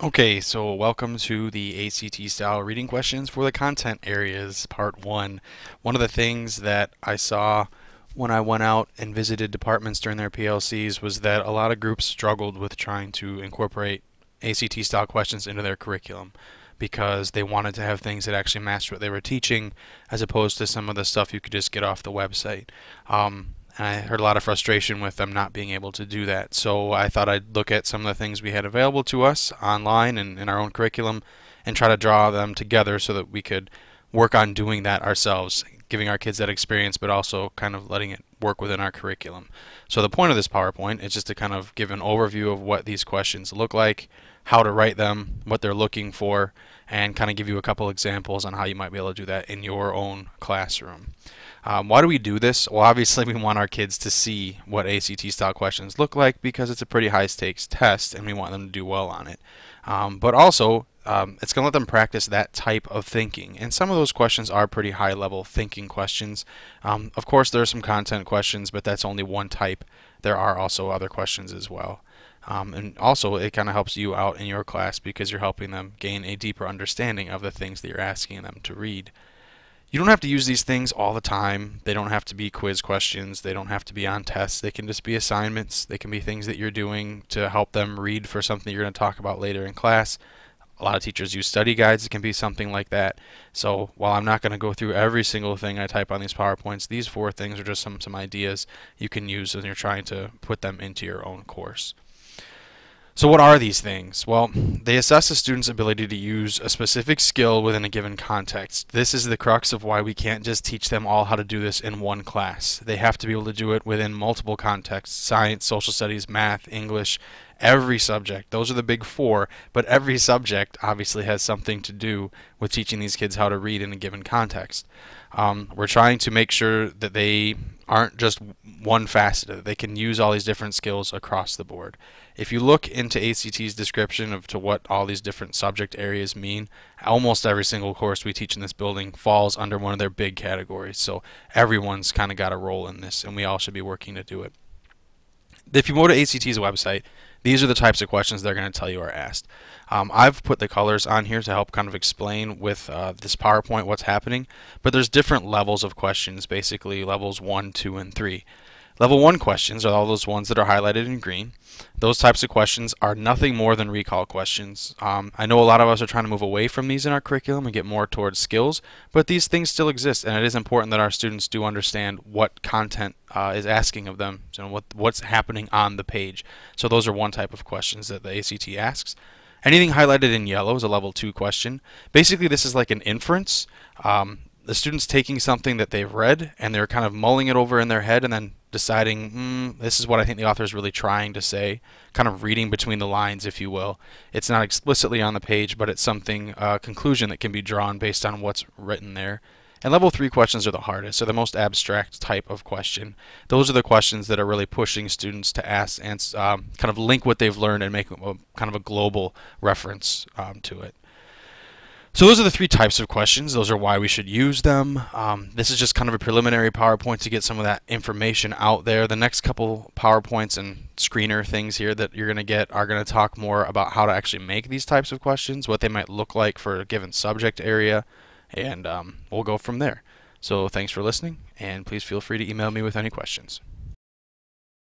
Okay, so welcome to the ACT style reading questions for the content areas, part one. One of the things that I saw when I went out and visited departments during their PLCs was that a lot of groups struggled with trying to incorporate ACT style questions into their curriculum because they wanted to have things that actually matched what they were teaching as opposed to some of the stuff you could just get off the website. And I heard a lot of frustration with them not being able to do that. So I thought I'd look at some of the things we had available to us online and in our own curriculum and try to draw them together so that we could work on doing that ourselves, giving our kids that experience, but also kind of letting it work within our curriculum. So the point of this PowerPoint is just to kind of give an overview of what these questions look like, how to write them, what they're looking for, and kind of give you a couple examples on how you might be able to do that in your own classroom. Why do we do this? Well, obviously we want our kids to see what ACT style questions look like because it's a pretty high stakes test and we want them to do well on it. But also, it's going to let them practice that type of thinking. And some of those questions are pretty high level thinking questions. Of course, there are some content questions, but that's only one type. There are also other questions as well. And also, it kind of helps you out in your class because you're helping them gain a deeper understanding of the things that you're asking them to read. You don't have to use these things all the time. They don't have to be quiz questions. They don't have to be on tests. They can just be assignments. They can be things that you're doing to help them read for something you're going to talk about later in class. A lot of teachers use study guides. It can be something like that. So while I'm not going to go through every single thing I type on these PowerPoints, these four things are just some ideas you can use when you're trying to put them into your own course. So what are these things? Well, they assess a student's ability to use a specific skill within a given context. This is the crux of why we can't just teach them all how to do this in one class. They have to be able to do it within multiple contexts: science, social studies, math, English, every subject. Those are the big four, but every subject obviously has something to do with teaching these kids how to read in a given context. We're trying to make sure that they aren't just one faceted, that they can use all these different skills across the board. If you look into ACT's description of to what all these different subject areas mean, almost every single course we teach in this building falls under one of their big categories. So everyone's kind of got a role in this, and we all should be working to do it. If you go to ACT's website, these are the types of questions they're going to tell you are asked. I've put the colors on here to help kind of explain with this PowerPoint what's happening, but there's different levels of questions, basically levels 1, 2, and 3. Level 1 questions are all those ones that are highlighted in green. Those types of questions are nothing more than recall questions. I know a lot of us are trying to move away from these in our curriculum and get more towards skills, but these things still exist, and it is important that our students do understand what content is asking of them, so what's happening on the page. So those are one type of questions that the ACT asks. Anything highlighted in yellow is a level 2 question. Basically, this is like an inference. The student's taking something that they've read and they're kind of mulling it over in their head and then deciding, this is what I think the author is really trying to say, kind of reading between the lines, if you will. It's not explicitly on the page, but it's something, a conclusion that can be drawn based on what's written there. And level 3 questions are the hardest, so the most abstract type of question. Those are the questions that are really pushing students to ask and kind of link what they've learned and make kind of a global reference to it. So those are the three types of questions. Those are why we should use them. This is just kind of a preliminary PowerPoint to get some of that information out there. The next couple PowerPoints and screener things here that you're going to get are going to talk more about how to actually make these types of questions, what they might look like for a given subject area, and we'll go from there. So thanks for listening, and please feel free to email me with any questions.